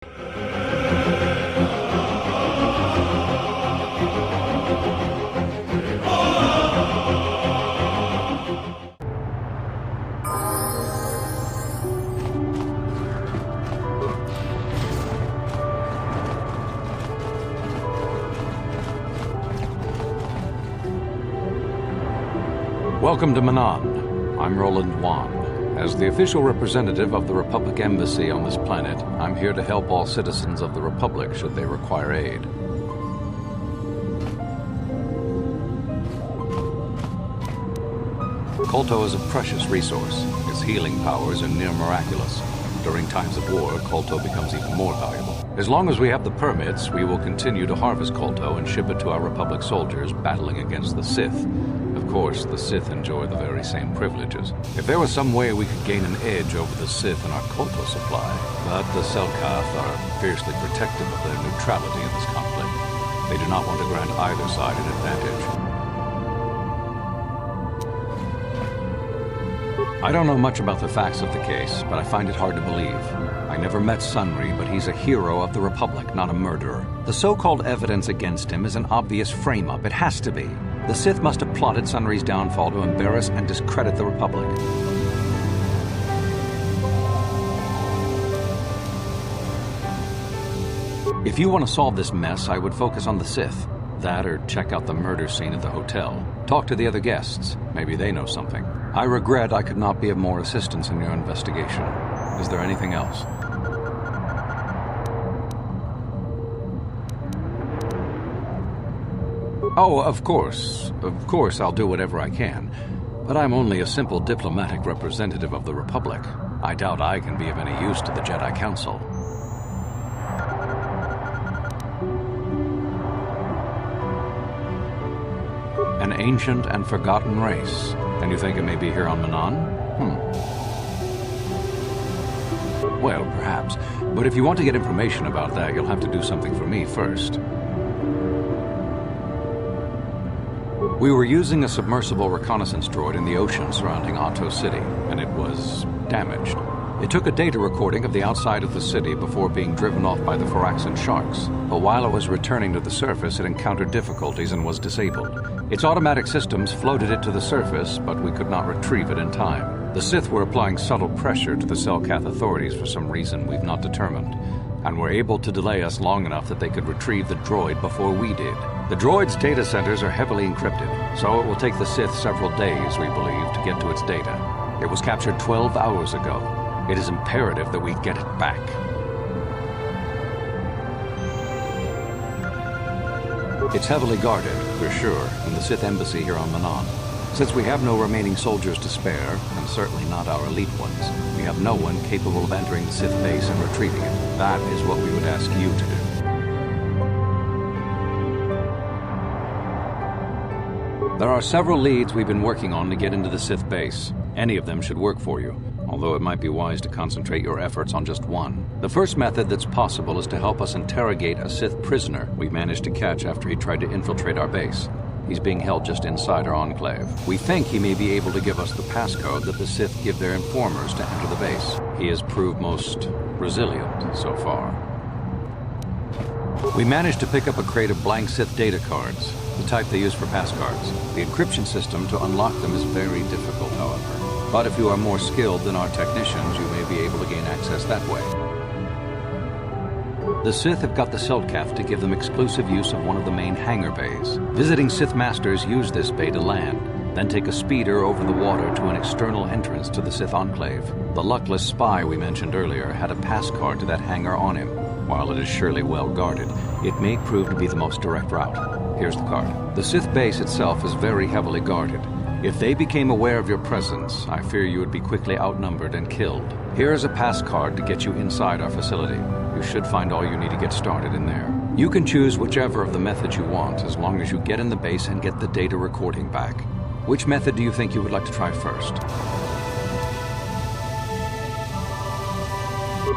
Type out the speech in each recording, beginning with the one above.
Welcome to Manaan. I'm Roland Wan. As the official representative of the Republic Embassy on this planet, I'm here to help all citizens of the Republic should they require aid. KOTOR is a precious resource. Its healing powers are near miraculous. During times of war, KOTOR becomes even more valuable. As long as we have the permits, we will continue to harvest KOTOR and ship it to our Republic soldiers battling against the Sith. Of course, the Sith enjoy the very same privileges. If there was some way we could gain an edge over the Sith in our KOTOR supply, but the Selkath are fiercely protective of their neutrality in this conflict. They do not want to grant either side an advantage. I don't know much about the facts of the case, but I find it hard to believe. I never met Sunry, but he's a hero of the Republic, not a murderer. The so-called evidence against him is an obvious frame-up. It has to be. The Sith must have plotted Sunry's downfall to embarrass and discredit the Republic. If you want to solve this mess, I would focus on the Sith. That or check out the murder scene at the hotel. Talk to the other guests. Maybe they know something. I regret I could not be of more assistance in your investigation. Is there anything else? Oh, of course. Of course I'll do whatever I can. But I'm only a simple diplomatic representative of the Republic. I doubt I can be of any use to the Jedi Council. An ancient and forgotten race. And you think it may be here on Manaan? Well, perhaps. But if you want to get information about that, you'll have to do something for me first. We were using a submersible reconnaissance droid in the ocean surrounding Ahto City, and it was damaged. It took a data recording of the outside of the city before being driven off by the Phyraxan sharks. But while it was returning to the surface, it encountered difficulties and was disabled. Its automatic systems floated it to the surface, but we could not retrieve it in time. The Sith were applying subtle pressure to the Selkath authorities for some reason we've not determined, and were able to delay us long enough that they could retrieve the droid before we did. The droid's data centers are heavily encrypted, so it will take the Sith several days, we believe, to get to its data. It was captured 12 hours ago. It is imperative that we get it back. It's heavily guarded, for sure, in the Sith Embassy here on Manaan. Since we have no remaining soldiers to spare, and certainly not our elite ones, we have no one capable of entering the Sith base and retrieving it. That is what we would ask you to do. There are several leads we've been working on to get into the Sith base. Any of them should work for you, although it might be wise to concentrate your efforts on just one. The first method that's possible is to help us interrogate a Sith prisoner we managed to catch after he tried to infiltrate our base. He's being held just inside our enclave. We think he may be able to give us the passcode that the Sith give their informers to enter the base. He has proved most resilient so far. We managed to pick up a crate of blank Sith data cards, the type they use for passcards. The encryption system to unlock them is very difficult, however. But if you are more skilled than our technicians, you may be able to gain access that way. The Sith have got the Selkath to give them exclusive use of one of the main hangar bays. Visiting Sith Masters use this bay to land, then take a speeder over the water to an external entrance to the Sith Enclave. The luckless spy we mentioned earlier had a pass card to that hangar on him. While it is surely well guarded, it may prove to be the most direct route. Here's the card. The Sith base itself is very heavily guarded. If they became aware of your presence, I fear you would be quickly outnumbered and killed. Here is a pass card to get you inside our facility. You should find all you need to get started in there. You can choose whichever of the methods you want, as long as you get in the base and get the data recording back. Which method do you think you would like to try first?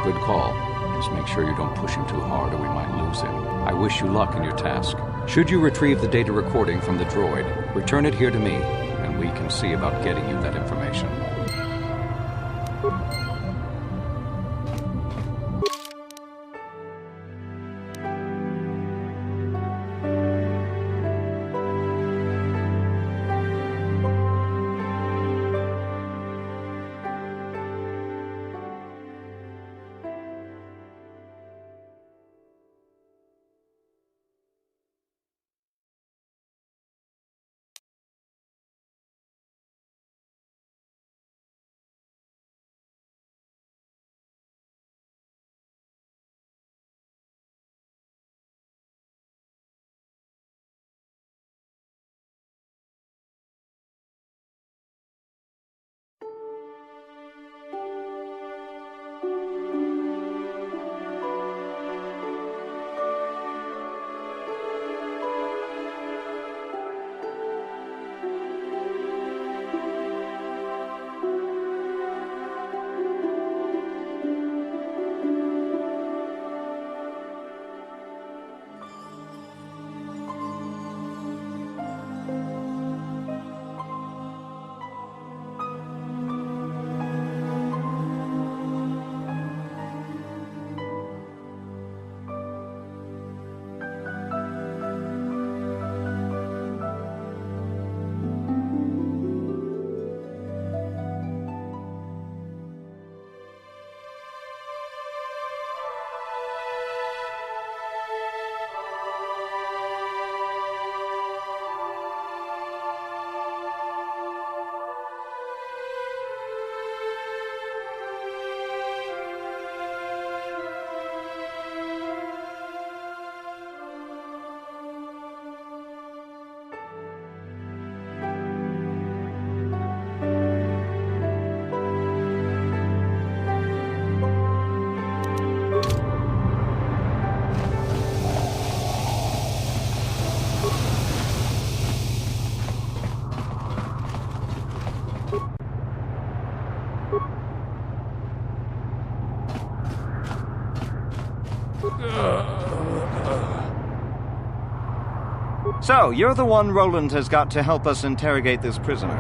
Good call. Just make sure you don't push him too hard or we might lose him. I wish you luck in your task. Should you retrieve the data recording from the droid, return it here to me, and we can see about getting you that information. So, you're the one Roland has got to help us interrogate this prisoner.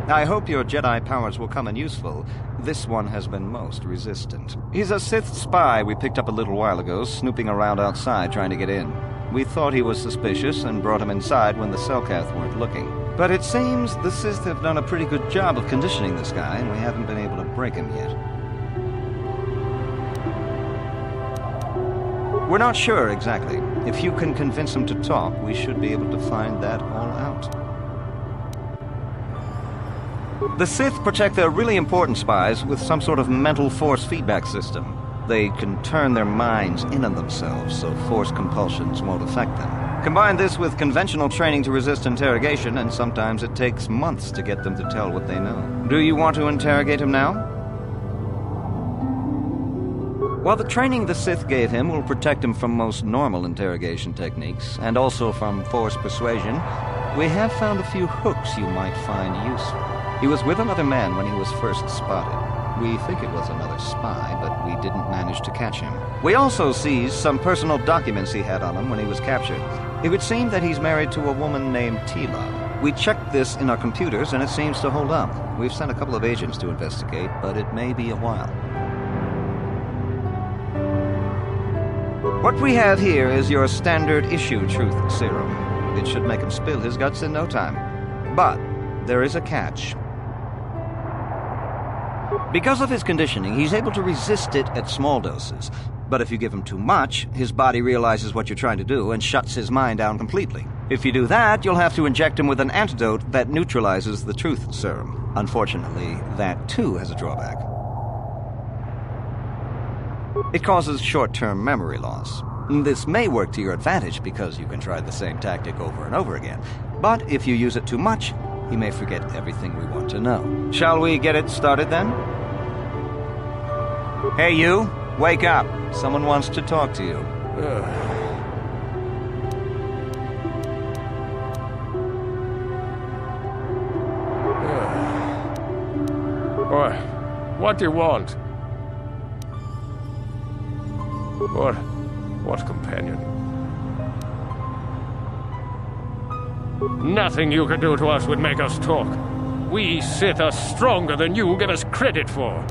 I hope your Jedi powers will come in useful. This one has been most resistant. He's a Sith spy we picked up a little while ago, snooping around outside trying to get in. We thought he was suspicious and brought him inside when the Selkath weren't looking. But it seems the Sith have done a pretty good job of conditioning this guy, and we haven't been able to break him yet. We're not sure exactly. If you can convince him to talk, we should be able to find that all out. The Sith protect their really important spies with some sort of mental force feedback system. They can turn their minds in on themselves so force compulsions won't affect them. Combine this with conventional training to resist interrogation, and sometimes it takes months to get them to tell what they know. Do you want to interrogate him now? While the training the Sith gave him will protect him from most normal interrogation techniques, and also from force persuasion, we have found a few hooks you might find useful. He was with another man when he was first spotted. We think it was another spy, but we didn't manage to catch him. We also seized some personal documents he had on him when he was captured. It would seem that he's married to a woman named Tila. We checked this in our computers, and it seems to hold up. We've sent a couple of agents to investigate, but it may be a while. What we have here is your standard issue truth serum. It should make him spill his guts in no time. But there is a catch. Because of his conditioning, he's able to resist it at small doses. But if you give him too much, his body realizes what you're trying to do and shuts his mind down completely. If you do that, you'll have to inject him with an antidote that neutralizes the truth serum. Unfortunately, that too has a drawback. It causes short-term memory loss. This may work to your advantage because you can try the same tactic over and over again. But if you use it too much, he may forget everything we want to know. Shall we get it started then? Hey you, wake up. Someone wants to talk to you. What do you want? What companion? Nothing you can do to us would make us talk. We Sith are stronger than you give us credit for.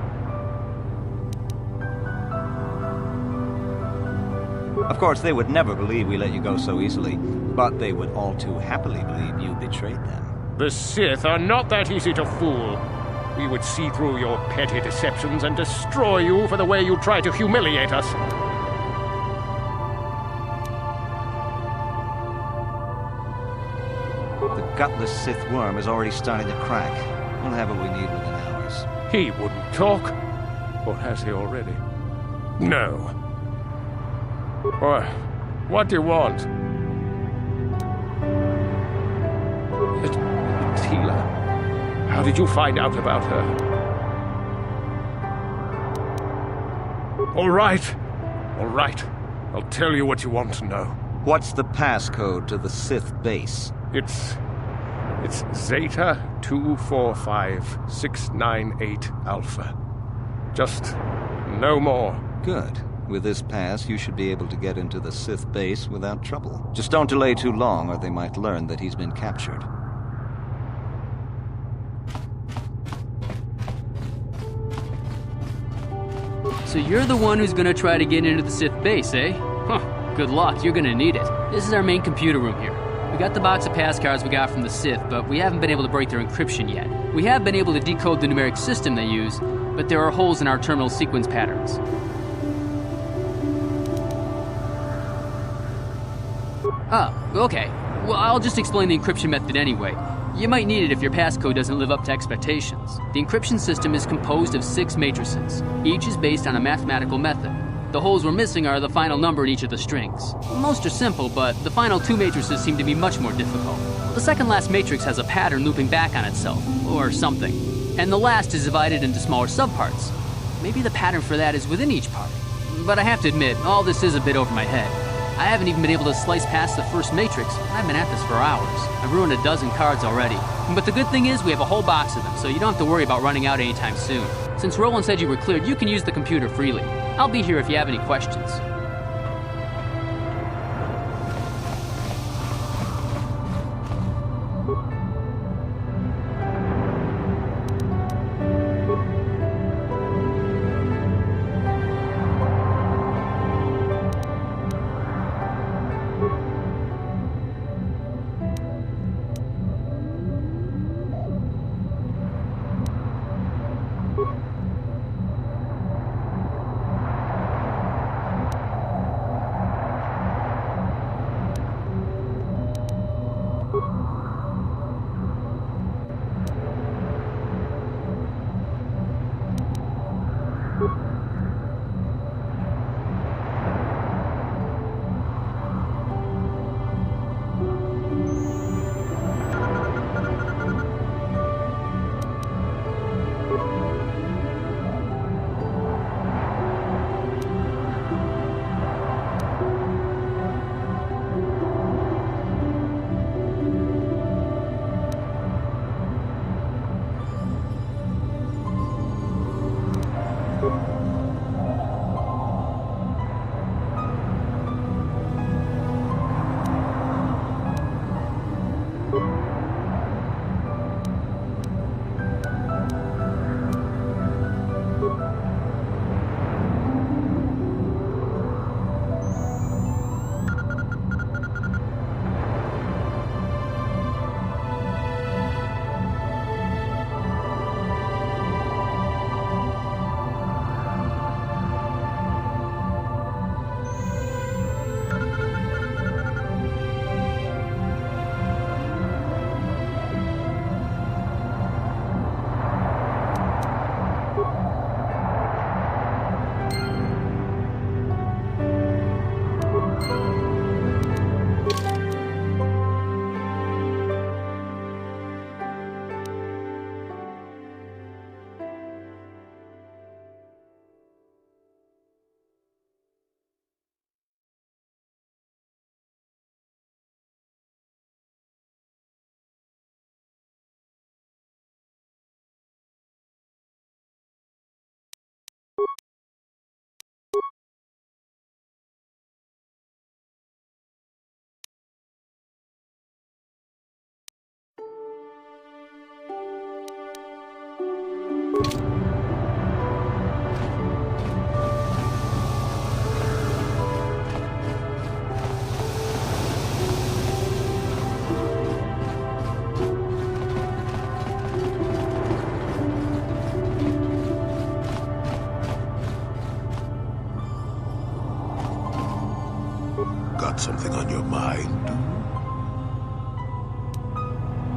Of course, they would never believe we let you go so easily, but they would all too happily believe you betrayed them. The Sith are not that easy to fool. We would see through your petty deceptions and destroy you for the way you try to humiliate us. The gutless Sith worm is already starting to crack. We'll have what we need within hours. He wouldn't talk. Or has he already? No. What do you want? Tila. How did you find out about her? All right. I'll tell you what you want to know. What's the passcode to the Sith base? It's Zeta 245698 Alpha. Just no more. Good. With this pass, you should be able to get into the Sith base without trouble. Just don't delay too long, or they might learn that he's been captured. So you're the one who's gonna try to get into the Sith base, eh? Huh, good luck, you're gonna need it. This is our main computer room here. We got the box of pass cards we got from the Sith, but we haven't been able to break their encryption yet. We have been able to decode the numeric system they use, but there are holes in our terminal sequence patterns. Oh, okay. Well, I'll just explain the encryption method anyway. You might need it if your passcode doesn't live up to expectations. The encryption system is composed of 6 matrices. Each is based on a mathematical method. The holes we're missing are the final number in each of the strings. Most are simple, but the final 2 matrices seem to be much more difficult. The second last matrix has a pattern looping back on itself, or something. And the last is divided into smaller subparts. Maybe the pattern for that is within each part. But I have to admit, all this is a bit over my head. I haven't even been able to slice past the first matrix, and I've been at this for hours. I've ruined a dozen cards already. But the good thing is we have a whole box of them, so you don't have to worry about running out anytime soon. Since Roland said you were cleared, you can use the computer freely. I'll be here if you have any questions. got something on your mind.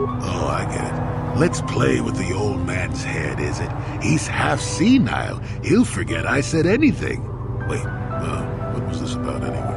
Oh, I get it. Let's play with the old man's head, is it? He's half senile. He'll forget I said anything. Wait, what was this about anyway?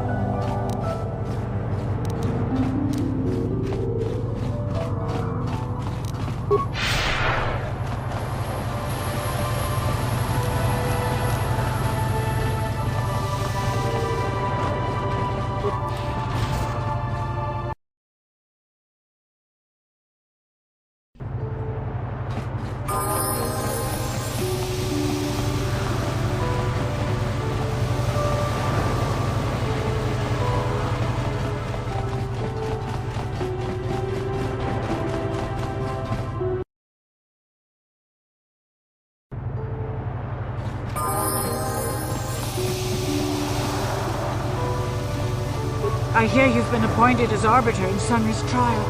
I hear you've been appointed as arbiter in Sunry's trial.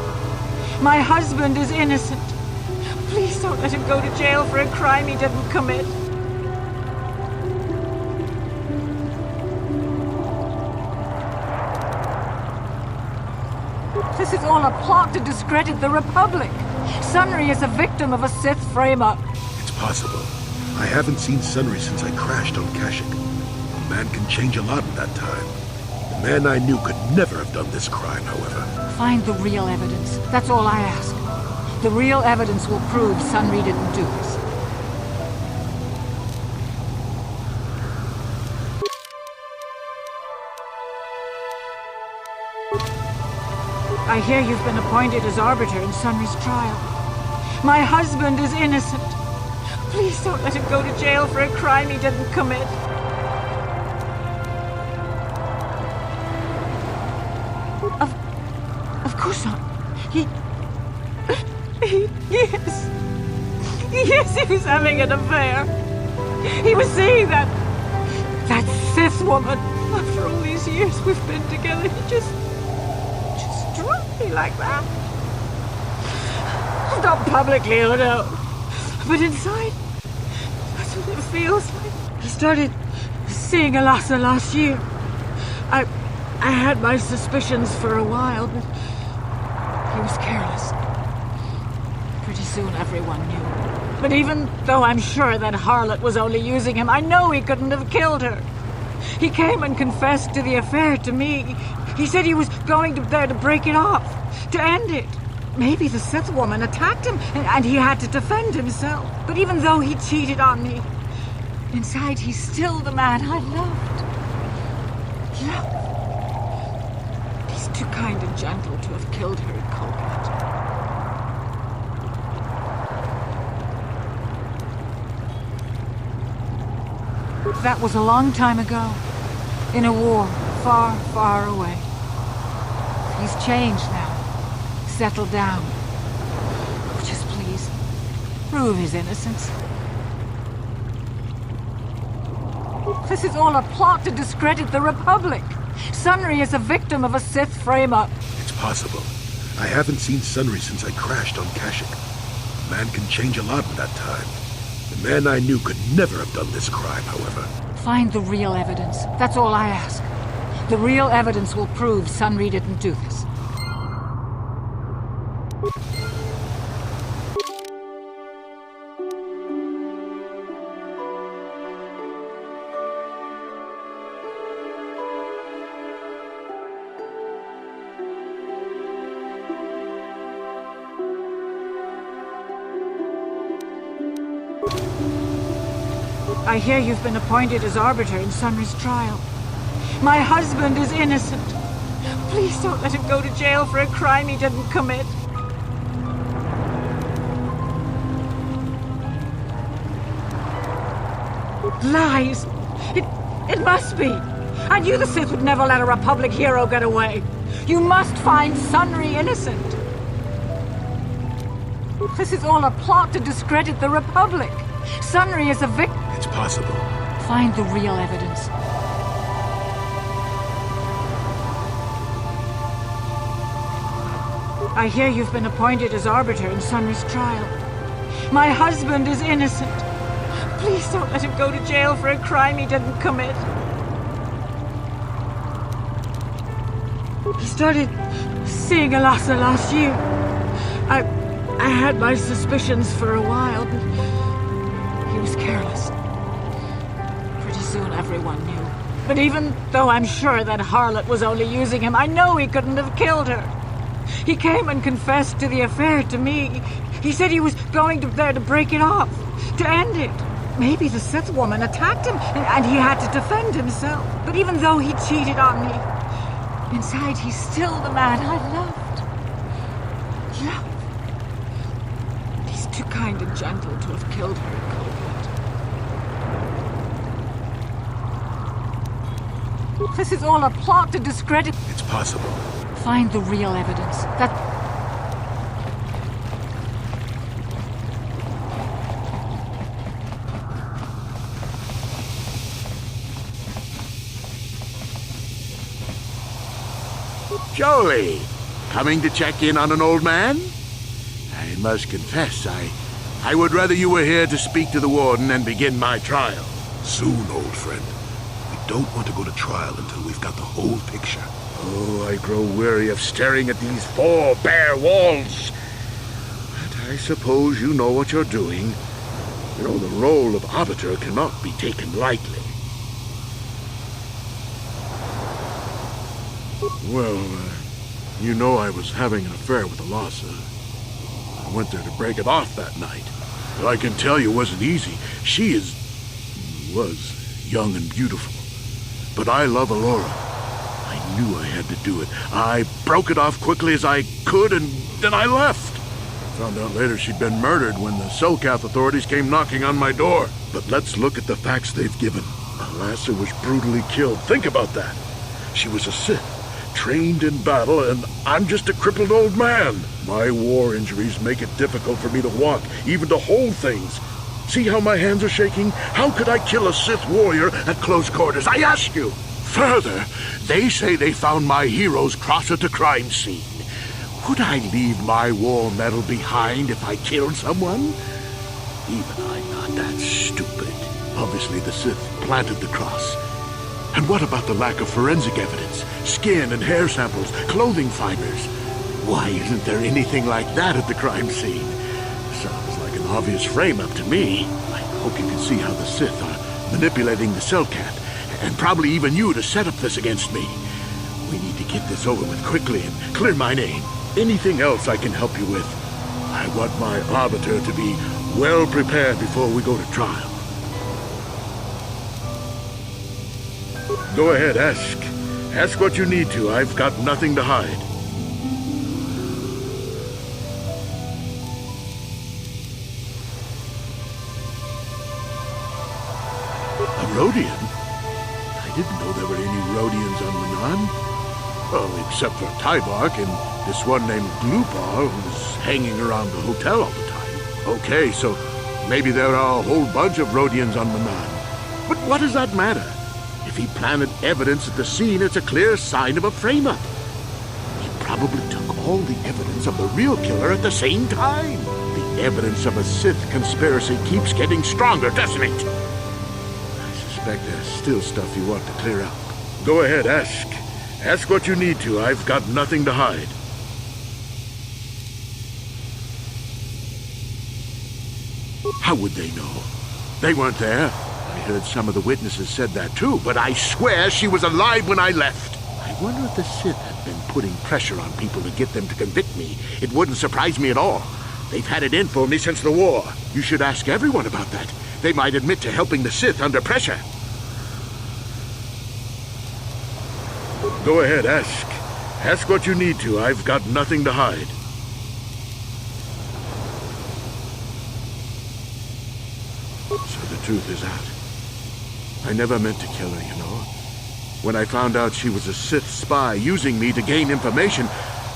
My husband is innocent. Please don't let him go to jail for a crime he didn't commit. This is all a plot to discredit the Republic. Sunry is a victim of a Sith frame-up. It's possible. I haven't seen Sunry since I crashed on Kashyyyk. A man can change a lot in that time. The man I knew could never have done this crime, however. Find the real evidence. That's all I ask. The real evidence will prove Sunry didn't do this. I hear you've been appointed as arbiter in Sunry's trial. My husband is innocent. Please don't let him go to jail for a crime he didn't commit. Of course not. Yes. Yes, he was having an affair. He was seeing that Sith woman. After all these years we've been together, he just struck me like that. Not publicly, oh no. But inside, that's what it feels like. He started seeing Elassa last year. I had my suspicions for a while, but he was careless. Pretty soon everyone knew. But even though I'm sure that harlot was only using him, I know he couldn't have killed her. He came and confessed to the affair to me. He said he was going there to break it off, to end it. Maybe the Sith woman attacked him, and he had to defend himself. But even though he cheated on me, inside he's still the man I loved. Love. He's too kind and gentle to have killed her in Colgate. That was a long time ago, in a war far, far away. He's changed now, settled down. Oh, just please, prove his innocence. This is all a plot to discredit the Republic. Sunry is a victim of a Sith frame-up. It's possible. I haven't seen Sunry since I crashed on Kashyyyk. A man can change a lot in that time. The man I knew could never have done this crime, however. Find the real evidence. That's all I ask. The real evidence will prove Sunry didn't do this. I hear you've been appointed as arbiter in Sunry's trial. My husband is innocent. Please don't let him go to jail for a crime he didn't commit. Lies! It must be! I knew the Sith would never let a Republic hero get away. You must find Sunry innocent. This is all a plot to discredit the Republic. Sunry is a victim. It's possible. Find the real evidence. I hear you've been appointed as arbiter in Sunry's trial. My husband is innocent. Please don't let him go to jail for a crime he didn't commit. He started seeing Elassa last year. I had my suspicions for a while, but he was careless. Pretty soon everyone knew. But even though I'm sure that harlot was only using him, I know he couldn't have killed her. He came and confessed to the affair to me. He said he was going there to break it off, to end it. Maybe the Sith woman attacked him, and he had to defend himself. But even though he cheated on me, inside he's still the man I loved. He's too kind and gentle to have killed her in cold blood. This is all a plot to discredit. It's possible. Find the real evidence. Jolie, coming to check in on an old man? I must confess, I would rather you were here to speak to the warden and begin my trial. Soon, old friend. We don't want to go to trial until we've got the whole picture. Oh, I grow weary of staring at these 4 bare walls. But I suppose you know what you're doing. You know, the role of arbiter cannot be taken lightly. Well, you know I was having an affair with Elassa. I went there to break it off that night. But I can tell you it wasn't easy. She was young and beautiful. But I love Elora. I knew I had to do it. I broke it off quickly as I could, and then I left. I found out later she'd been murdered when the Selkath authorities came knocking on my door. But let's look at the facts they've given. Elassa was brutally killed. Think about that. She was a Sith, trained in battle, and I'm just a crippled old man. My war injuries make it difficult for me to walk, even to hold things. See how my hands are shaking? How could I kill a Sith warrior at close quarters? I ask you. Further, they say they found my hero's cross at the crime scene. Would I leave my war medal behind if I killed someone? Even I'm not that stupid. Obviously, the Sith planted the cross. And what about the lack of forensic evidence? Skin and hair samples, clothing fibers. Why isn't there anything like that at the crime scene? Sounds like an obvious frame-up to me. I hope you can see how the Sith are manipulating the Selkath, and probably even you to set up this against me. We need to get this over with quickly and clear my name. Anything else I can help you with? I want my arbiter to be well prepared before we go to trial. Go ahead, ask. Ask what you need to. I've got nothing to hide. A Rodian? I didn't know there were any Rodians on Manaan. Well, except for Tybark and this one named Glupar who's hanging around the hotel all the time. Okay, so maybe there are a whole bunch of Rodians on Manaan. But what does that matter? If he planted evidence at the scene, it's a clear sign of a frame-up. He probably took all the evidence of the real killer at the same time. The evidence of a Sith conspiracy keeps getting stronger, doesn't it? I suspect there's still stuff you want to clear up. Go ahead, ask. Ask what you need to. I've got nothing to hide. How would they know? They weren't there. I heard some of the witnesses said that too, but I swear she was alive when I left. I wonder if the Sith have been putting pressure on people to get them to convict me. It wouldn't surprise me at all. They've had it in for me since the war. You should ask everyone about that. They might admit to helping the Sith under pressure. Go ahead, ask. Ask what you need to. I've got nothing to hide. So the truth is out. I never meant to kill her, you know. When I found out she was a Sith spy using me to gain information,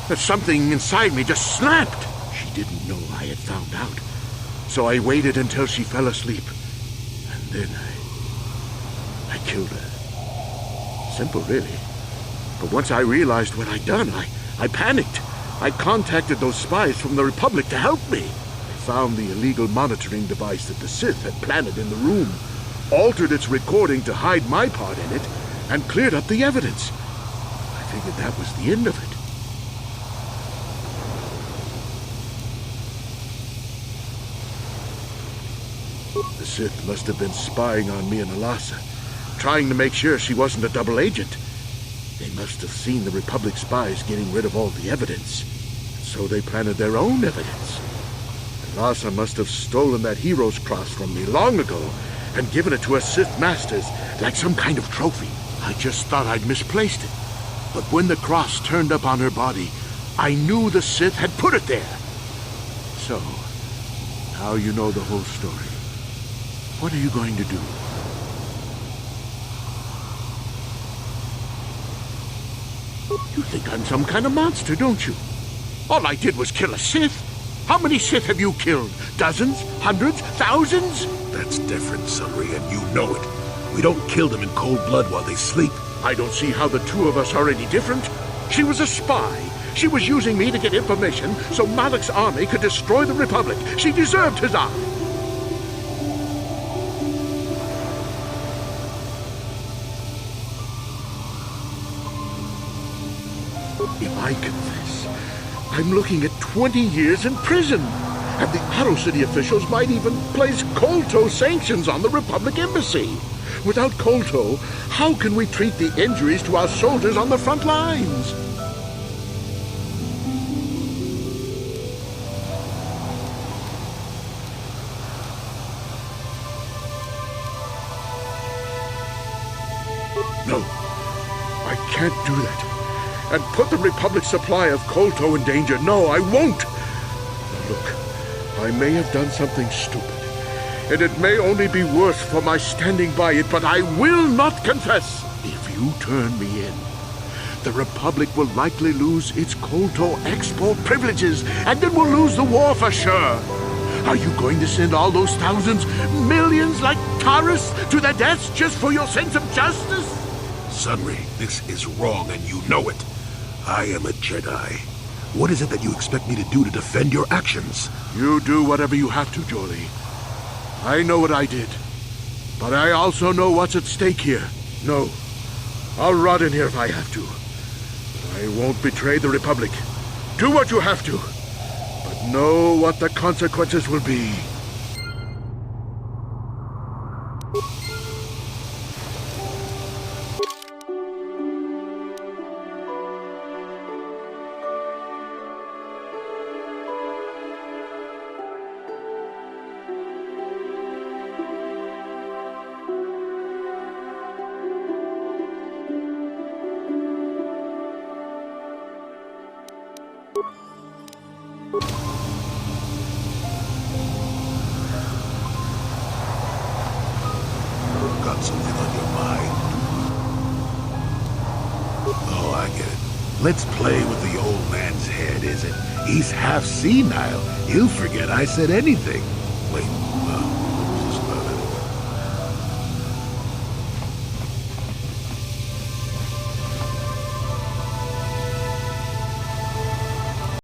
that something inside me just snapped. She didn't know I had found out. So I waited until she fell asleep. And then I killed her. Simple, really. But once I realized what I'd done, I panicked. I contacted those spies from the Republic to help me. I found the illegal monitoring device that the Sith had planted in the room, altered its recording to hide my part in it, and cleared up the evidence. I figured that was the end of it. The Sith must have been spying on me and Elassa, trying to make sure she wasn't a double agent. They must have seen the Republic spies getting rid of all the evidence, so they planted their own evidence. Elassa must have stolen that hero's cross from me long ago and given it to her Sith masters like some kind of trophy. I just thought I'd misplaced it. But when the cross turned up on her body, I knew the Sith had put it there. So, now you know the whole story. What are you going to do? You think I'm some kind of monster, don't you? All I did was kill a Sith. How many Sith have you killed? Dozens? Hundreds? Thousands? That's different, Sunry, and you know it. We don't kill them in cold blood while they sleep. I don't see how the two of us are any different. She was a spy. She was using me to get information so Malak's army could destroy the Republic. She deserved his eye. If I confess, I'm looking at 20 years in prison. And the Otto City officials might even place KOTOR sanctions on the Republic Embassy. Without KOTOR, how can we treat the injuries to our soldiers on the front lines? No, I can't do that. And put the Republic's supply of KOTOR in danger. No, I won't. Look, I may have done something stupid, and it may only be worse for my standing by it, but I will not confess. If you turn me in, the Republic will likely lose its KOTOR export privileges, and then we'll lose the war for sure. Are you going to send all those thousands, millions like Taurus to their deaths just for your sense of justice? Sunry, this is wrong, and you know it. I am a Jedi. What is it that you expect me to do to defend your actions? You do whatever you have to, Jolie. I know what I did, but I also know what's at stake here. No, I'll rot in here if I have to. But I won't betray the Republic. Do what you have to, but know what the consequences will be. Got something on your mind? Oh, I get it. Let's play with the old man's head, is it? He's half senile. He'll forget I said anything. Wait,